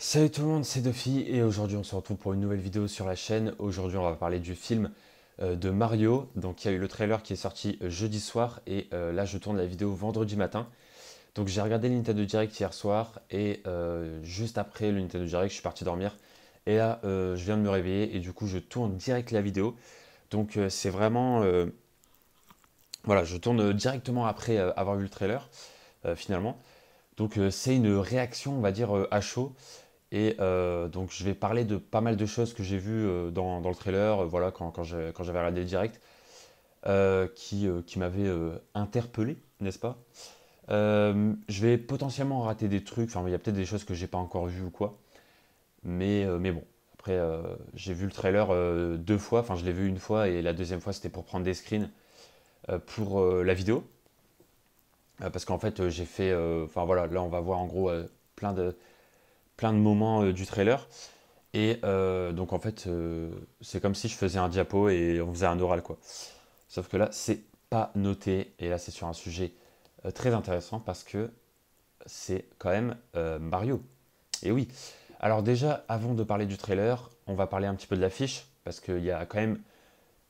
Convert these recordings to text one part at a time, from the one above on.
Salut tout le monde, c'est Duffy et aujourd'hui on se retrouve pour une nouvelle vidéo sur la chaîne. Aujourd'hui on va parler du film de Mario. Donc il y a eu le trailer qui est sorti jeudi soir et là je tourne la vidéo vendredi matin. Donc j'ai regardé le Nintendo Direct hier soir et juste après le Nintendo Direct je suis parti dormir. Et là je viens de me réveiller et du coup je tourne direct la vidéo. Donc c'est vraiment... voilà, je tourne directement après avoir vu le trailer finalement. Donc c'est une réaction on va dire à chaud. Et donc je vais parler de pas mal de choses que j'ai vues dans le trailer, voilà, quand j'avais regardé le direct, qui m'avaient interpellé, n'est-ce pas? Je vais potentiellement rater des trucs, enfin il y a peut-être des choses que j'ai pas encore vues ou quoi, mais bon. Après, j'ai vu le trailer deux fois, enfin je l'ai vu une fois et la deuxième fois c'était pour prendre des screens pour la vidéo. Parce qu'en fait j'ai fait, enfin voilà, là on va voir en gros plein de, plein de moments du trailer. Et donc en fait, c'est comme si je faisais un diapo et on faisait un oral quoi. Sauf que là, c'est pas noté. Et là, c'est sur un sujet très intéressant parce que c'est quand même Mario. Et oui. Alors déjà, avant de parler du trailer, on va parler un petit peu de l'affiche parce qu'il y a quand même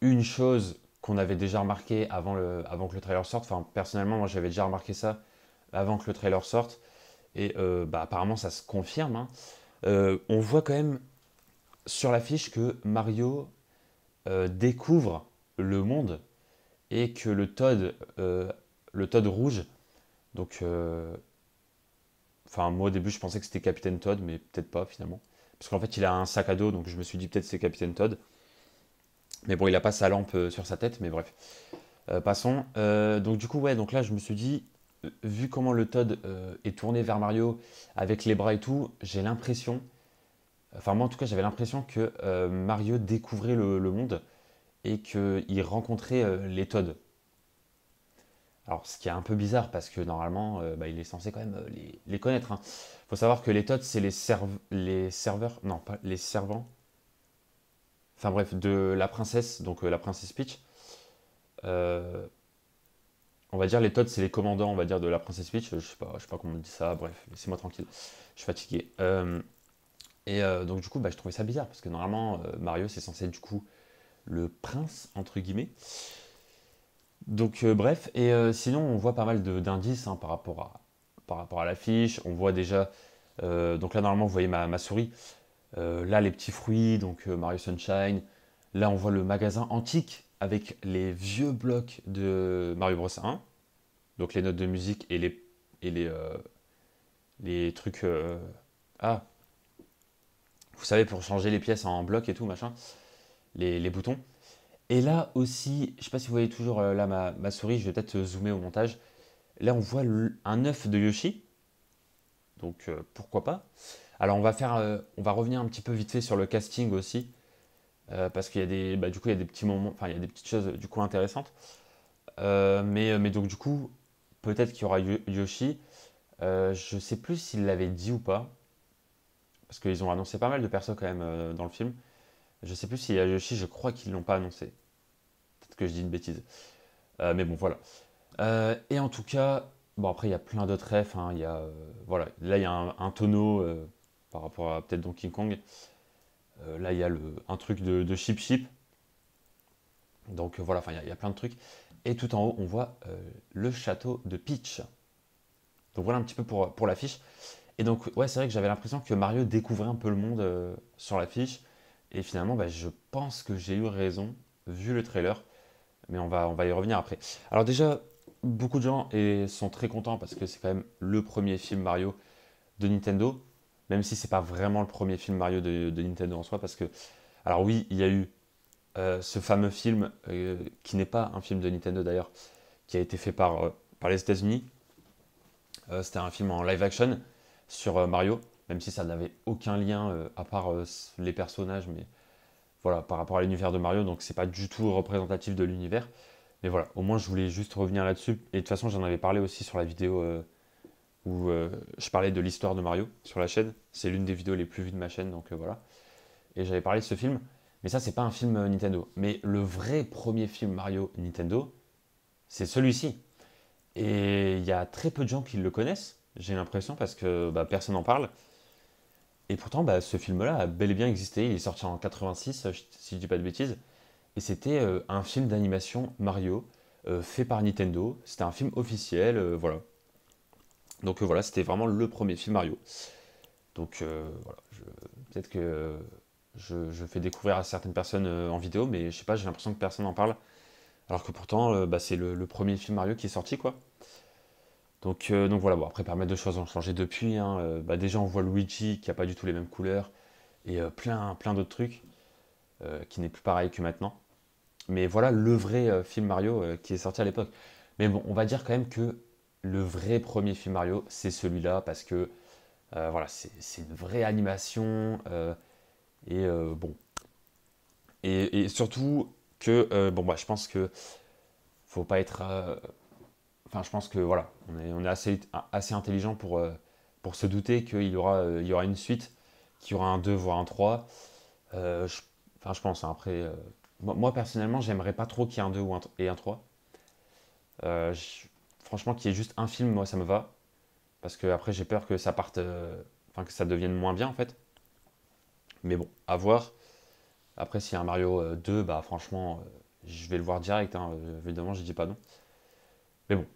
une chose qu'on avait déjà remarqué avant que le trailer sorte. Enfin, personnellement, moi, j'avais déjà remarqué ça avant que le trailer sorte. Et bah, apparemment, ça se confirme, hein. On voit quand même sur l'affiche que Mario découvre le monde et que le Toad rouge, donc, enfin, moi au début je pensais que c'était Capitaine Toad, mais peut-être pas finalement. Parce qu'en fait il a un sac à dos, donc je me suis dit peut-être c'est Capitaine Toad. Mais bon, il a pas sa lampe sur sa tête, mais bref. Passons. Donc du coup, ouais, donc là je me suis dit, vu comment le Toad est tourné vers Mario avec les bras et tout, j'ai l'impression, enfin moi en tout cas j'avais l'impression que Mario découvrait le monde et qu'il rencontrait les Toads. Alors, ce qui est un peu bizarre parce que normalement, bah, il est censé quand même les connaître, hein. Faut savoir que les Toads, c'est les serveurs, non, pas les servants, enfin bref, de la princesse, donc la princesse Peach. Euh, on va dire les Toads, c'est les commandants, on va dire, de la princesse Peach. Je sais pas comment on dit ça, bref, laissez-moi tranquille, je suis fatigué. Donc, du coup, bah, je trouvais ça bizarre parce que normalement, Mario, c'est censé être du coup le prince, entre guillemets. Donc bref, et sinon on voit pas mal d'indices hein, par rapport à l'affiche. On voit déjà, donc là normalement vous voyez ma souris. Là les petits fruits, donc Mario Sunshine. Là on voit le magasin antique avec les vieux blocs de Mario Bros 1. Donc les notes de musique et les trucs... ah, vous savez pour changer les pièces en blocs et tout machin. Les boutons. Et là aussi, je sais pas si vous voyez toujours là ma souris, je vais peut-être zoomer au montage. Là, on voit un œuf de Yoshi, donc pourquoi pas. Alors, on va revenir un petit peu vite fait sur le casting aussi, parce qu'il y a bah, du coup, il y a des petits moments, enfin, il y a des petites choses du coup intéressantes. Mais donc, du coup, peut-être qu'il y aura Yoshi. Je sais plus s'ils l'avaient dit ou pas, parce qu'ils ont annoncé pas mal de persos quand même dans le film. Je sais plus s'il y a Yoshi, je crois qu'ils l'ont pas annoncé. Peut-être que je dis une bêtise. Mais bon, voilà. Et en tout cas, bon après il y a plein d'autres refs, hein, il y a, voilà, là il y a un tonneau par rapport à peut-être Donkey Kong. Là il y a un truc de Chip Chip. Donc voilà, enfin il y a plein de trucs. Et tout en haut on voit le château de Peach. Donc voilà un petit peu pour l'affiche. Et donc ouais c'est vrai que j'avais l'impression que Mario découvrait un peu le monde sur l'affiche. Et finalement bah, je pense que j'ai eu raison vu le trailer. Mais on va y revenir après. Alors déjà, beaucoup de gens sont très contents parce que c'est quand même le premier film Mario de Nintendo, même si c'est pas vraiment le premier film Mario de Nintendo en soi, parce que, alors oui, il y a eu ce fameux film, qui n'est pas un film de Nintendo d'ailleurs, qui a été fait par les États-Unis. C'était un film en live action sur Mario, même si ça n'avait aucun lien à part les personnages, mais voilà, par rapport à l'univers de Mario, donc c'est pas du tout représentatif de l'univers. Mais voilà, au moins je voulais juste revenir là-dessus. Et de toute façon, j'en avais parlé aussi sur la vidéo où je parlais de l'histoire de Mario sur la chaîne. C'est l'une des vidéos les plus vues de ma chaîne, donc voilà. Et j'avais parlé de ce film. Mais ça, c'est pas un film Nintendo. Mais le vrai premier film Mario Nintendo, c'est celui-ci. Et il y a très peu de gens qui le connaissent, j'ai l'impression, parce que bah, personne n'en parle. Et pourtant, bah, ce film-là a bel et bien existé. Il est sorti en 86, si je dis pas de bêtises. Et c'était un film d'animation Mario fait par Nintendo. C'était un film officiel, voilà. Donc voilà, c'était vraiment le premier film Mario. Donc voilà, peut-être que je fais découvrir à certaines personnes en vidéo, mais je sais pas, j'ai l'impression que personne n'en parle. Alors que pourtant, bah, c'est le premier film Mario qui est sorti, quoi. Donc voilà, bon, après, pas mal de choses ont changé depuis, hein. Bah, déjà, on voit Luigi qui a pas du tout les mêmes couleurs et plein d'autres trucs qui n'est plus pareil que maintenant. Mais voilà le vrai film Mario qui est sorti à l'époque. Mais bon, on va dire quand même que le vrai premier film Mario, c'est celui-là parce que voilà, c'est une vraie animation bon. Et surtout que bon bah je pense que faut pas être enfin je pense que voilà, on est assez intelligent pour se douter il y aura une suite, qu'il y aura un 2 voire un 3. Euh, je, enfin je pense hein, après moi personnellement, j'aimerais pas trop qu'il y ait un 2 et un 3. Euh, je- Franchement, qu'il y ait juste un film, moi, ça me va. Parce que après, j'ai peur que ça parte, enfin que ça devienne moins bien en fait. Mais bon, à voir. Après, s'il y a un Mario 2, bah franchement, je vais le voir direct, hein. Évidemment, je dis pas non. Mais bon,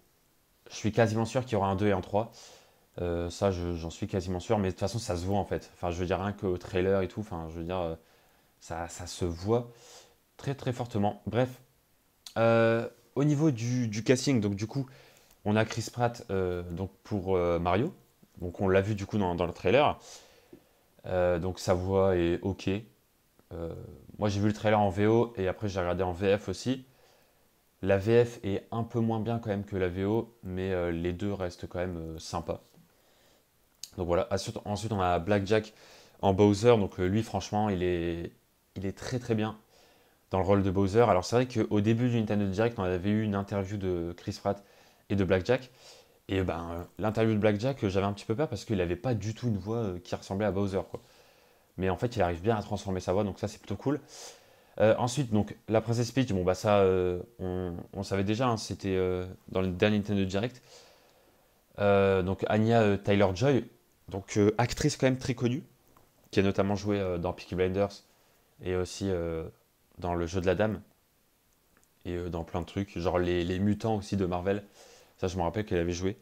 je suis quasiment sûr qu'il y aura un 2 et un 3. Ça, j'en suis quasiment sûr. Mais de toute façon, ça se voit en fait. Enfin, je veux dire, rien qu'au trailer et tout, enfin, je veux dire, ça se voit très très fortement. Bref, au niveau du casting, donc du coup, on a Chris Pratt donc pour Mario. Donc on l'a vu du coup dans le trailer. Donc sa voix est ok. Moi j'ai vu le trailer en VO et après j'ai regardé en VF aussi. La VF est un peu moins bien quand même que la VO, mais les deux restent quand même sympas. Donc voilà. Ensuite on a Blackjack en Bowser. Donc lui franchement il est très très bien dans le rôle de Bowser. Alors c'est vrai qu'au début du Nintendo Direct on avait eu une interview de Chris Pratt et de Blackjack. Et ben, l'interview de Blackjack, j'avais un petit peu peur parce qu'il n'avait pas du tout une voix qui ressemblait à Bowser, quoi. Mais en fait, il arrive bien à transformer sa voix, donc ça, c'est plutôt cool. Ensuite, donc, la Princess Peach, bon, bah ça, on savait déjà, hein, c'était dans le dernier Nintendo Direct. Donc, Anya Taylor-Joy, donc actrice quand même très connue, qui a notamment joué dans Peaky Blinders et aussi dans Le Jeu de la Dame et dans plein de trucs, genre les Mutants aussi de Marvel. Ça, je me rappelle qu'elle avait joué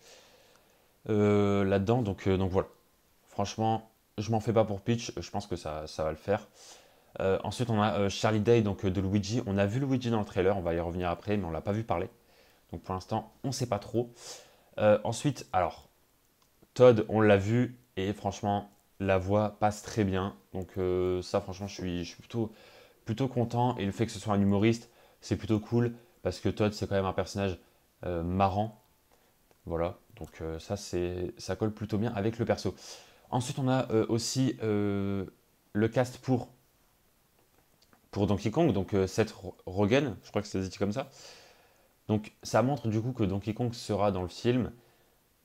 là-dedans, donc voilà. Franchement, je m'en fais pas pour Peach, je pense que ça va le faire. Ensuite, on a Charlie Day donc, de Luigi. On a vu Luigi dans le trailer, on va y revenir après, mais on l'a pas vu parler. Donc pour l'instant, on sait pas trop. Ensuite, alors, Todd, on l'a vu, et franchement, la voix passe très bien. Donc ça, franchement, je suis plutôt content. Et le fait que ce soit un humoriste, c'est plutôt cool, parce que Todd, c'est quand même un personnage marrant. Voilà, donc ça colle plutôt bien avec le perso. Ensuite, on a aussi le cast pour Donkey Kong, donc Seth Rogen, je crois que c'est dit comme ça. Donc ça montre du coup que Donkey Kong sera dans le film.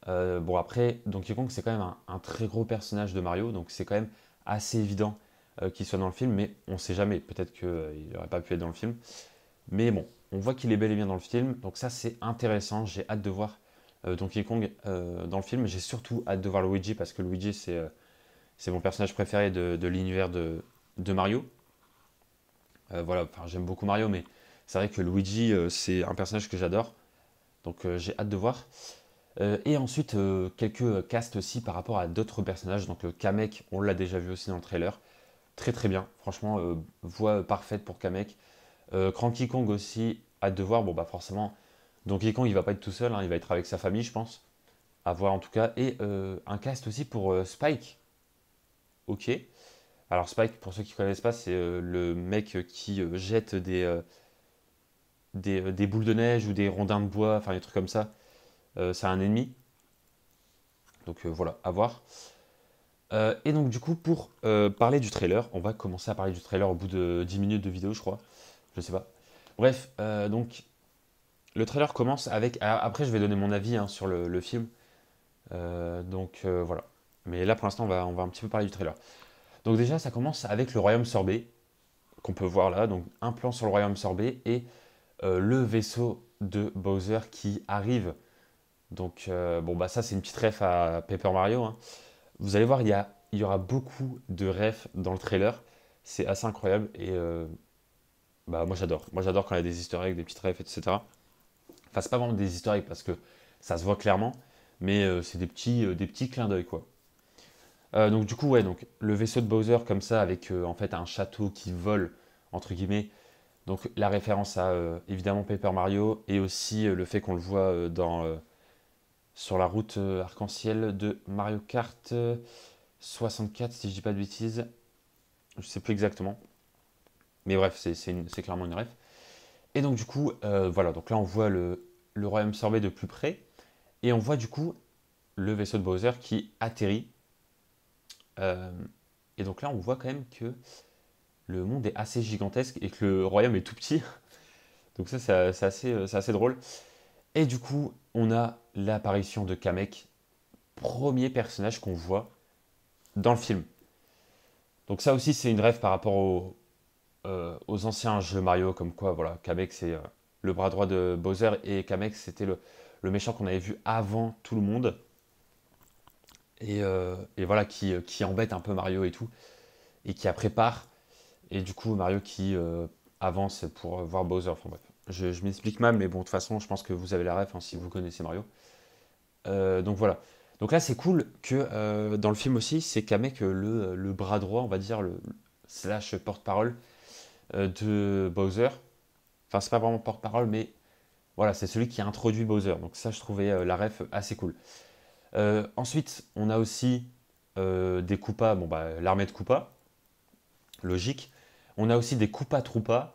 Bon après, Donkey Kong c'est quand même un très gros personnage de Mario, donc c'est quand même assez évident qu'il soit dans le film, mais on sait jamais, peut-être qu'il n'aurait pas pu être dans le film. Mais bon, on voit qu'il est bel et bien dans le film, donc ça c'est intéressant, j'ai hâte de voir Donkey Kong dans le film. J'ai surtout hâte de voir Luigi, parce que Luigi c'est mon personnage préféré de l'univers de Mario. Voilà, enfin, j'aime beaucoup Mario, mais c'est vrai que Luigi, c'est un personnage que j'adore. Donc j'ai hâte de voir. Et ensuite, quelques castes aussi par rapport à d'autres personnages. Donc Kamek, on l'a déjà vu aussi dans le trailer. Très très bien. Franchement, voix parfaite pour Kamek. Cranky Kong aussi, hâte de voir. Bon bah forcément, Donkey Kong il va pas être tout seul, hein, il va être avec sa famille, je pense. À voir en tout cas. Et un cast aussi pour Spike. Ok. Alors Spike, pour ceux qui ne connaissent pas, c'est le mec qui jette des boules de neige ou des rondins de bois, enfin des trucs comme ça. C'est un ennemi. Donc voilà, à voir. Et donc du coup, pour parler du trailer, on va commencer à parler du trailer au bout de 10 minutes de vidéo, je crois. Je sais pas. Bref, donc le trailer commence avec... Après, je vais donner mon avis hein, sur le film. Voilà. Mais là, pour l'instant, on va un petit peu parler du trailer. Donc déjà, ça commence avec le royaume sorbet, qu'on peut voir là. Donc un plan sur le royaume sorbet et le vaisseau de Bowser qui arrive. Donc, bon, bah ça, c'est une petite ref à Paper Mario, hein. Vous allez voir, il y a il y aura beaucoup de refs dans le trailer. C'est assez incroyable et bah, moi j'adore. Moi j'adore quand il y a des easter eggs, des petites refs, etc. Enfin, c'est pas vraiment des easter eggs parce que ça se voit clairement, mais c'est des petits clins d'œil quoi. Donc du coup, ouais, donc le vaisseau de Bowser comme ça avec en fait un château qui vole entre guillemets. Donc la référence à évidemment Paper Mario et aussi le fait qu'on le voit sur la route arc-en-ciel de Mario Kart 64 si je dis pas de bêtises. Je sais plus exactement. Mais bref, c'est clairement une ref. Et donc du coup, voilà, donc là on voit le royaume sorbet de plus près. Et on voit du coup le vaisseau de Bowser qui atterrit. Euh, et donc là on voit quand même que le monde est assez gigantesque et que le royaume est tout petit. Donc ça c'est assez drôle. Et du coup on a l'apparition de Kamek, premier personnage qu'on voit dans le film. Donc ça aussi c'est une rêve par rapport aux anciens jeux Mario, comme quoi voilà, Kamek c'est le bras droit de Bowser et Kamek c'était le méchant qu'on avait vu avant tout le monde et voilà qui embête un peu Mario et tout et qui a prépare et du coup Mario qui avance pour voir Bowser. Enfin bref, je m'explique mal mais bon de toute façon je pense que vous avez la ref hein, si vous connaissez Mario. Donc voilà. Donc là c'est cool que dans le film aussi c'est Kamek le bras droit on va dire le slash porte-parole de Bowser. Enfin, c'est pas vraiment porte-parole, mais voilà, c'est celui qui a introduit Bowser. Donc ça, je trouvais la ref assez cool. Ensuite, on a aussi des Koopas, bon bah l'armée de Koopas, logique. On a aussi des Koopa Troopa,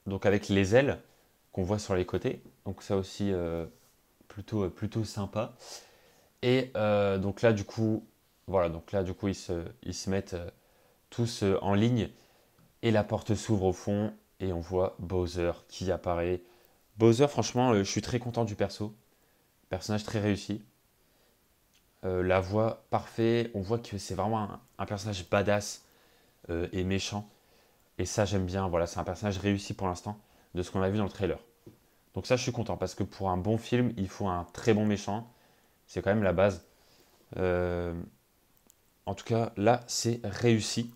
donc avec les ailes qu'on voit sur les côtés. Donc ça aussi, plutôt sympa. Et donc là, du coup, voilà, donc là, du coup, ils se mettent tous en ligne et la porte s'ouvre au fond et on voit Bowser qui apparaît. Bowser, franchement, je suis très content du perso. Personnage très réussi. La voix parfait. On voit que c'est vraiment un personnage badass et méchant. Et ça, j'aime bien. Voilà, c'est un personnage réussi pour l'instant de ce qu'on a vu dans le trailer. Donc ça, je suis content parce que pour un bon film, il faut un très bon méchant. C'est quand même la base. Euh, En tout cas, là, c'est réussi.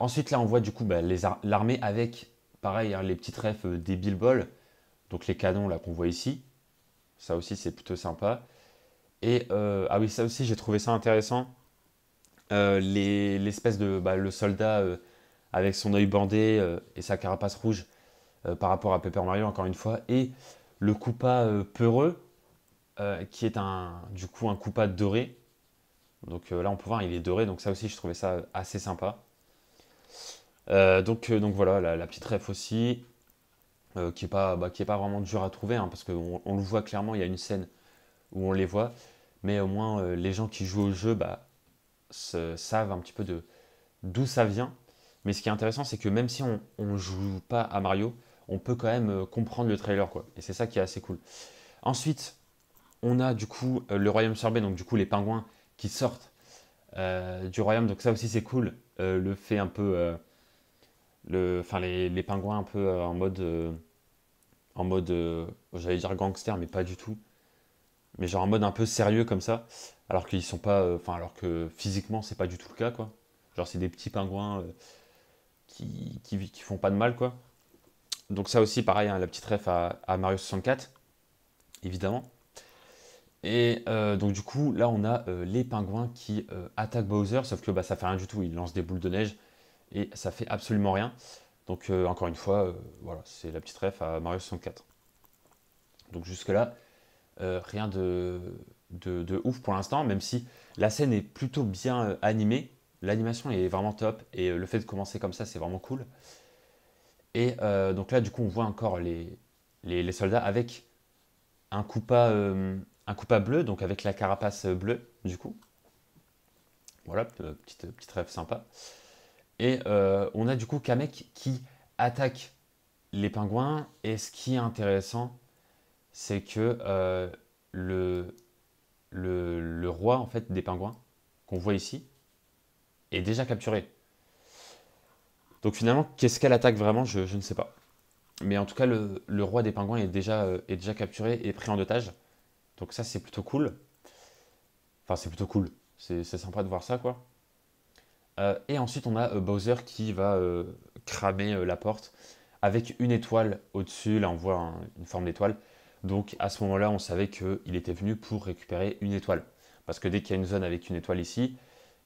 Ensuite, là, on voit du coup bah, l'armée avec, pareil, hein, les petites refs des Bill Ball. Donc les canons là qu'on voit ici. Ça aussi, c'est plutôt sympa. Et ah oui, ça aussi, j'ai trouvé ça intéressant. L'espèce de bah, le soldat avec son œil bandé et sa carapace rouge par rapport à Paper Mario, encore une fois. Et le Koopa peureux, qui est du coup un Koopa doré. Donc là, on peut voir, il est doré. Donc ça aussi, je trouvais ça assez sympa. Donc voilà, la petite ref aussi, qui est pas vraiment dur à trouver, hein, parce qu'on on le voit clairement, il y a une scène où on les voit. Mais au moins, les gens qui jouent au jeu bah, savent un petit peu d'où ça vient. Mais ce qui est intéressant, c'est que même si on ne joue pas à Mario, on peut quand même comprendre le trailer, quoi. Et c'est ça qui est assez cool. Ensuite, on a du coup le royaume sorbet, donc du coup les pingouins qui sortent du royaume. Donc ça aussi c'est cool. Le fait un peu, enfin les pingouins un peu en mode, j'allais dire gangster, mais pas du tout. Mais genre en mode un peu sérieux comme ça, alors qu'ils sont pas, enfin alors que physiquement c'est pas du tout le cas quoi. Genre c'est des petits pingouins qui font pas de mal quoi. Donc ça aussi pareil, hein, la petite ref à Mario 64, évidemment. Et donc du coup là on a les pingouins qui attaquent Bowser, sauf que bah, ça fait rien du tout, ils lancent des boules de neige et ça fait absolument rien. Donc encore une fois, voilà, c'est la petite ref à Mario 64. Donc jusque là, rien de ouf pour l'instant, même si la scène est plutôt bien animée. L'animation est vraiment top et le fait de commencer comme ça, c'est vraiment cool. Et donc là, du coup, on voit encore les soldats avec un Koopa bleu, donc avec la carapace bleue, du coup. Voilà, petite rêve sympa. Et on a du coup Kamek qui attaque les pingouins. Et ce qui est intéressant, c'est que le, le roi en fait des pingouins qu'on voit ici est déjà capturé. Donc finalement, qu'est-ce qu'elle attaque vraiment, je ne sais pas. Mais en tout cas, le roi des pingouins est déjà capturé et pris en otage. Donc ça, c'est plutôt cool. Enfin, c'est plutôt cool. C'est sympa de voir ça, quoi. Et ensuite, on a Bowser qui va cramer la porte avec une étoile au-dessus. Là, on voit une forme d'étoile. Donc, à ce moment-là, on savait qu'il était venu pour récupérer une étoile. Parce que dès qu'il y a une zone avec une étoile ici,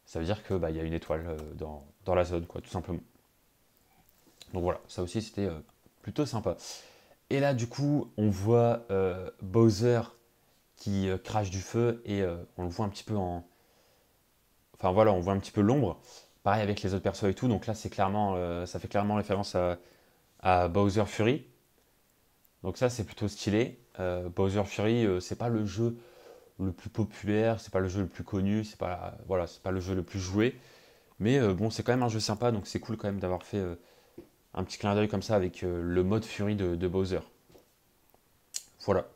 ça veut dire que bah, il y a une étoile dans la zone, quoi, tout simplement. Donc voilà, ça aussi, c'était plutôt sympa. Et là, du coup, on voit Bowser qui crache du feu et on le voit un petit peu en. Enfin voilà, on voit un petit peu l'ombre. Pareil avec les autres persos et tout. Donc là, c'est clairement, ça fait clairement référence à Bowser Fury. Donc ça, c'est plutôt stylé. Bowser Fury, c'est pas le jeu le plus populaire, c'est pas le jeu le plus connu, c'est pas, voilà, c'est pas le jeu le plus joué. Mais bon, c'est quand même un jeu sympa, donc c'est cool quand même d'avoir fait un petit clin d'œil comme ça avec le mode Fury de Bowser. Voilà.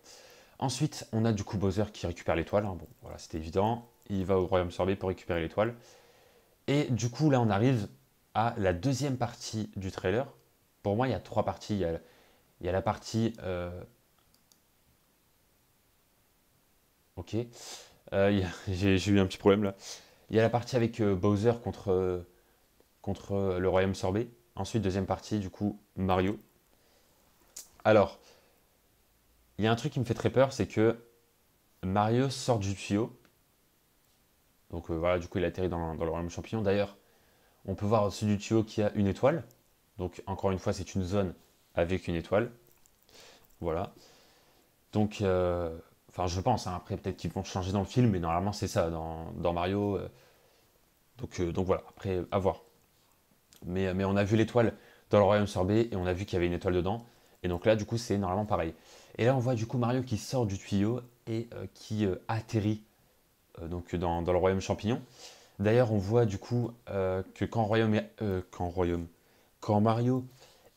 Ensuite, on a du coup Bowser qui récupère l'étoile. Hein. Bon, voilà, c'était évident. Il va au royaume sorbet pour récupérer l'étoile. Et du coup, là, on arrive à la deuxième partie du trailer. Pour moi, il y a trois parties. Il y a la partie. Ok. J'ai eu un petit problème là. Il y a la partie avec Bowser contre le royaume sorbet. Ensuite, deuxième partie, du coup, Mario. Alors, il y a un truc qui me fait très peur, c'est que Mario sort du tuyau. Donc voilà, du coup, il atterrit dans le royaume champignon. D'ailleurs, on peut voir au-dessus du tuyau qu'il y a une étoile. Donc, encore une fois, c'est une zone avec une étoile. Voilà. Donc, enfin, je pense, hein, après, peut-être qu'ils vont changer dans le film, mais normalement, c'est ça dans Mario. Donc voilà, après, à voir. Mais on a vu l'étoile dans le royaume sorbet et on a vu qu'il y avait une étoile dedans. Et donc là, du coup, c'est normalement pareil. Et là, on voit du coup Mario qui sort du tuyau et qui atterrit donc dans le royaume champignon. D'ailleurs, on voit du coup que quand Mario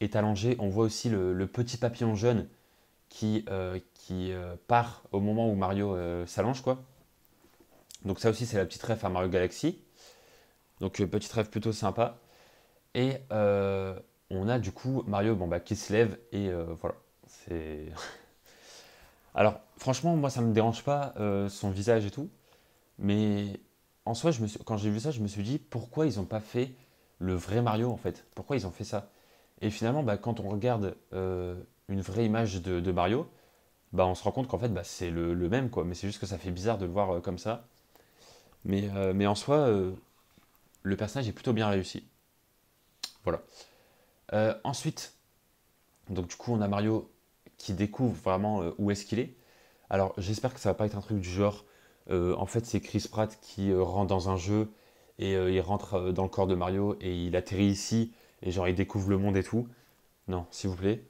est allongé, on voit aussi le petit papillon jaune qui part au moment où Mario s'allonge, quoi. Donc ça aussi, c'est la petite ref à Mario Galaxy. Donc petite ref plutôt sympa. Et on a du coup Mario bon, bah, qui se lève et voilà. C'est. Alors franchement, moi ça me dérange pas son visage et tout, mais en soi, quand j'ai vu ça, je me suis dit pourquoi ils n'ont pas fait le vrai Mario en fait? Pourquoi ils ont fait ça? Et finalement, bah, quand on regarde une vraie image de Mario, bah, on se rend compte qu'en fait bah, c'est le même quoi. Mais c'est juste que ça fait bizarre de le voir comme ça. Mais en soi, le personnage est plutôt bien réussi. Voilà. Ensuite, donc du coup, on a Mario qui découvre vraiment où est-ce qu'il est. Alors, j'espère que ça va pas être un truc du genre. En fait, c'est Chris Pratt qui rentre dans un jeu et il rentre dans le corps de Mario et il atterrit ici et genre il découvre le monde et tout. Non, s'il vous plaît.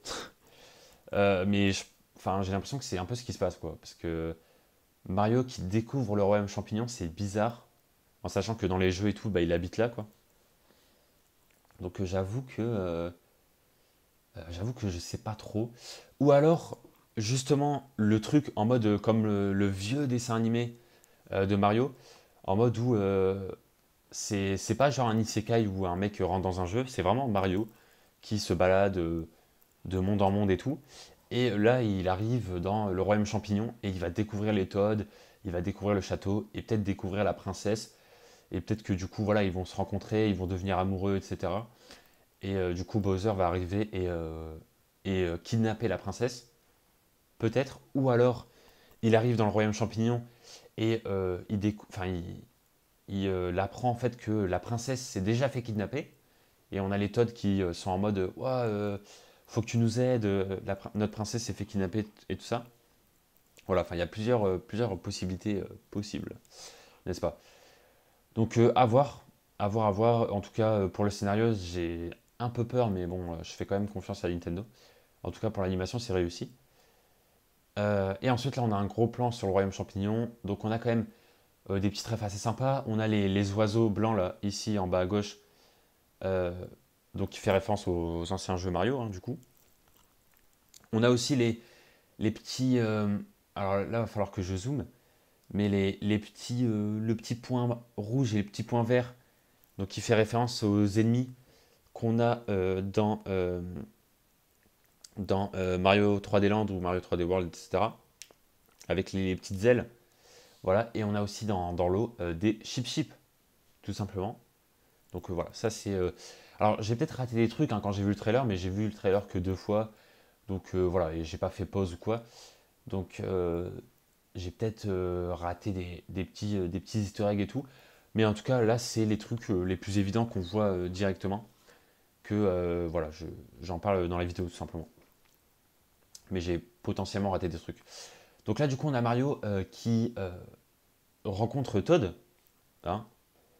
Mais enfin, j'ai l'impression que c'est un peu ce qui se passe quoi, parce que Mario qui découvre le royaume champignon, c'est bizarre, en sachant que dans les jeux et tout, bah, il habite là quoi. Donc j'avoue que je sais pas trop. Ou alors, justement, le truc en mode comme le vieux dessin animé de Mario, en mode où c'est pas genre un isekai où un mec rentre dans un jeu, c'est vraiment Mario qui se balade de monde en monde et tout. Et là, il arrive dans le royaume champignon et il va découvrir les Toads, il va découvrir le château et peut-être découvrir la princesse. Et peut-être que du coup, voilà, ils vont se rencontrer, ils vont devenir amoureux, etc. Et du coup, Bowser va arriver et kidnapper la princesse, peut-être. Ou alors, il arrive dans le royaume champignon et il apprend en fait que la princesse s'est déjà fait kidnapper. Et on a les Toads qui sont en mode ouah, faut que tu nous aides, notre princesse s'est fait kidnapper et tout ça. Voilà, enfin, il y a plusieurs possibilités possibles, n'est-ce pas? Donc, à voir, à voir, à voir. En tout cas, pour le scénario, j'ai un peu peur, mais bon, je fais quand même confiance à Nintendo. En tout cas, pour l'animation, c'est réussi. Et ensuite, là, on a un gros plan sur le royaume champignon. Donc, on a quand même des petits traits assez sympas. On a les oiseaux blancs, là, ici, en bas à gauche. euh, donc, qui fait référence aux anciens jeux Mario, hein, du coup. On a aussi les petits. Alors là, il va falloir que je zoome. Mais le petit point rouge et le petit point vert, donc qui fait référence aux ennemis qu'on a dans Mario 3D Land ou Mario 3D World, etc. Avec les petites ailes. Voilà, et on a aussi dans l'eau des Chip, tout simplement. Donc voilà, ça c'est... Alors j'ai peut-être raté des trucs quand j'ai vu le trailer, mais j'ai vu le trailer que 2 fois. Donc voilà, et j'ai pas fait pause ou quoi. Donc j'ai peut-être raté des petits easter eggs et tout. Mais en tout cas, là, c'est les trucs les plus évidents qu'on voit directement. Que voilà, j'en parle dans la vidéo tout simplement. Mais j'ai potentiellement raté des trucs. Donc là, du coup, on a Mario qui rencontre Todd. Hein.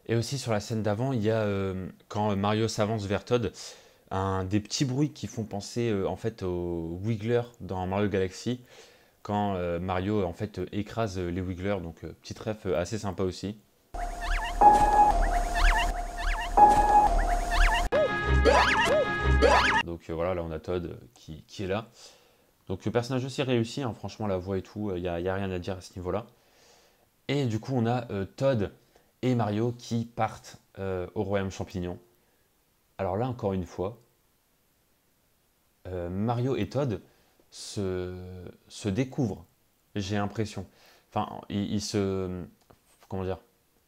Et aussi sur la scène d'avant, il y a quand Mario s'avance vers Todd, des petits bruits qui font penser en fait aux Wiggler dans Mario Galaxy. Quand Mario en fait écrase les Wigglers, donc petite ref assez sympa aussi. Donc voilà, là on a Todd qui est là. Donc le personnage aussi réussi, hein, franchement la voix et tout, il n'y a rien à dire à ce niveau-là. Et du coup on a Todd et Mario qui partent au Royaume Champignon. Alors là encore une fois, Mario et Todd se découvrent, j'ai l'impression. Enfin, ils se... Comment dire?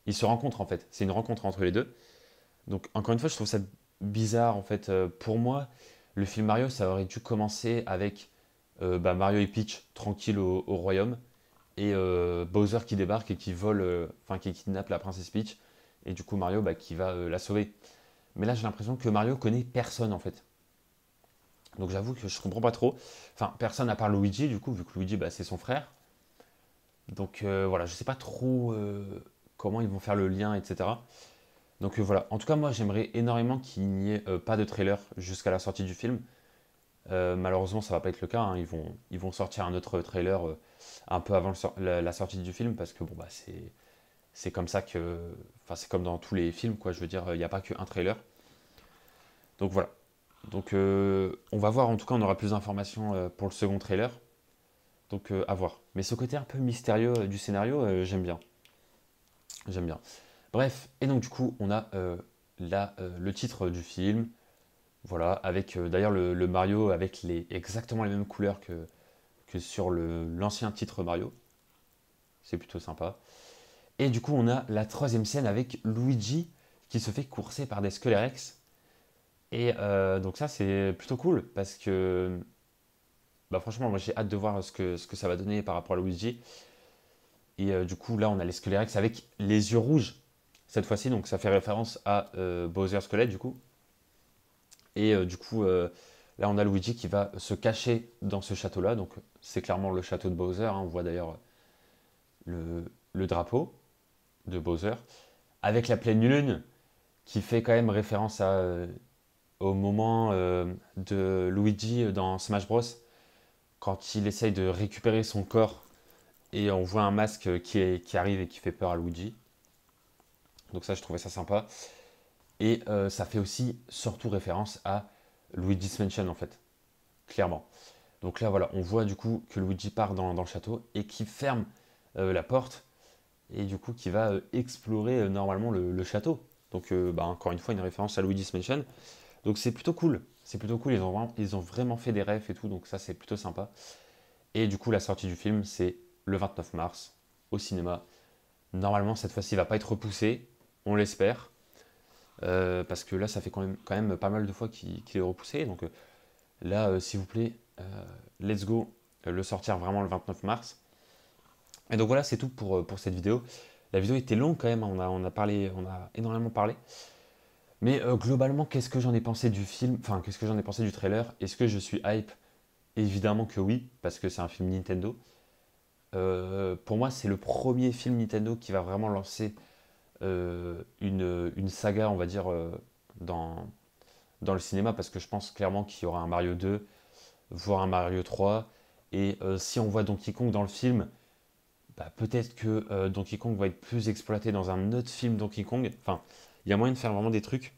Ils se rencontrent en fait. C'est une rencontre entre les deux. Donc encore une fois, je trouve ça bizarre en fait. Pour moi, le film Mario, ça aurait dû commencer avec Mario et Peach tranquilles au royaume et Bowser qui débarque et qui vole, enfin qui kidnappe la princesse Peach et du coup Mario qui va la sauver. Mais là, j'ai l'impression que Mario connaît personne en fait. Donc j'avoue que je comprends pas trop. Enfin, personne à part Luigi du coup, vu que Luigi c'est son frère. Donc voilà, je sais pas trop comment ils vont faire le lien, etc. Donc voilà, en tout cas moi j'aimerais énormément qu'il n'y ait pas de trailer jusqu'à la sortie du film. Malheureusement ça va pas être le cas, hein. Ils vont sortir un autre trailer un peu avant la sortie du film parce que bon c'est comme ça que... Enfin c'est comme dans tous les films quoi, je veux dire, il n'y a pas qu'un trailer. Donc voilà. Donc on va voir, en tout cas on aura plus d'informations pour le second trailer. Donc à voir. Mais ce côté un peu mystérieux du scénario, j'aime bien. J'aime bien. Bref, et donc du coup, on a le titre du film, voilà, avec d'ailleurs le Mario avec exactement les mêmes couleurs que sur l'ancien titre Mario. C'est plutôt sympa. Et du coup, on a la troisième scène avec Luigi qui se fait courser par des Skelerex. Et donc ça, c'est plutôt cool parce que, franchement, moi j'ai hâte de voir ce que ça va donner par rapport à Luigi. Et du coup, là, on a les Skelerex avec les yeux rouges cette fois-ci, donc ça fait référence à Bowser Squelette du coup. Et du coup, là on a Luigi qui va se cacher dans ce château-là, donc c'est clairement le château de Bowser, hein. On voit d'ailleurs le drapeau de Bowser, avec la pleine lune, qui fait quand même référence au moment de Luigi dans Smash Bros, quand il essaye de récupérer son corps, et on voit un masque qui arrive et qui fait peur à Luigi. Donc ça, je trouvais ça sympa. Et ça fait aussi surtout référence à Luigi's Mansion en fait, clairement. Donc là voilà, on voit du coup que Luigi part dans le château et qui ferme la porte et du coup qui va explorer normalement le château. Donc encore une fois une référence à Luigi's Mansion. Donc c'est plutôt cool, ils ont vraiment fait des refs et tout, donc ça c'est plutôt sympa. Et du coup la sortie du film c'est le 29 mars au cinéma. Normalement cette fois-ci il va pas être repoussé, on l'espère. Parce que là, ça fait quand même pas mal de fois qu'il est repoussé. Donc là, s'il vous plaît, let's go, le sortir vraiment le 29 mars. Et donc voilà, c'est tout pour cette vidéo. La vidéo était longue quand même, on a énormément parlé. Mais globalement, qu'est-ce que j'en ai pensé du film? Enfin, qu'est-ce que j'en ai pensé du trailer? Est-ce que je suis hype? Évidemment que oui, parce que c'est un film Nintendo. Pour moi, c'est le premier film Nintendo qui va vraiment lancer une saga, on va dire, dans le cinéma, parce que je pense clairement qu'il y aura un Mario 2, voire un Mario 3. Et si on voit Donkey Kong dans le film, peut-être que Donkey Kong va être plus exploité dans un autre film Donkey Kong. Enfin, il y a moyen de faire vraiment des trucs.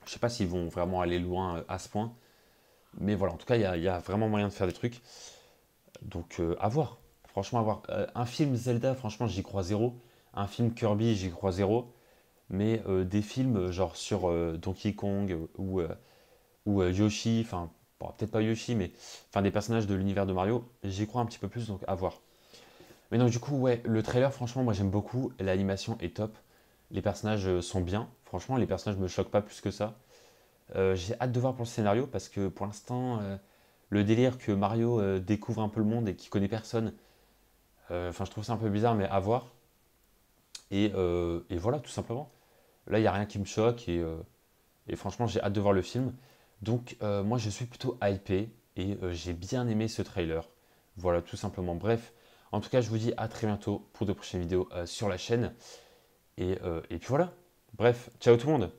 Je sais pas s'ils vont vraiment aller loin à ce point. Mais voilà, en tout cas, il y a vraiment moyen de faire des trucs. Donc, à voir. Franchement, à voir. Un film Zelda, franchement, j'y crois zéro. Un film Kirby, j'y crois zéro. Mais des films genre sur Donkey Kong ou Yoshi, enfin, bon, peut-être pas Yoshi, mais enfin des personnages de l'univers de Mario, j'y crois un petit peu plus, donc à voir. Mais donc du coup, ouais, le trailer, franchement, moi j'aime beaucoup. L'animation est top. Les personnages sont bien. Franchement, les personnages me choquent pas plus que ça. J'ai hâte de voir pour le scénario parce que pour l'instant, le délire que Mario découvre un peu le monde et qu'il connaît personne, enfin, je trouve ça un peu bizarre, mais à voir. Et voilà, tout simplement. Là, il n'y a rien qui me choque et franchement, j'ai hâte de voir le film. Donc, moi, je suis plutôt hypé et j'ai bien aimé ce trailer. Voilà, tout simplement. Bref, en tout cas, je vous dis à très bientôt pour de prochaines vidéos sur la chaîne. Et puis voilà. Bref, ciao tout le monde.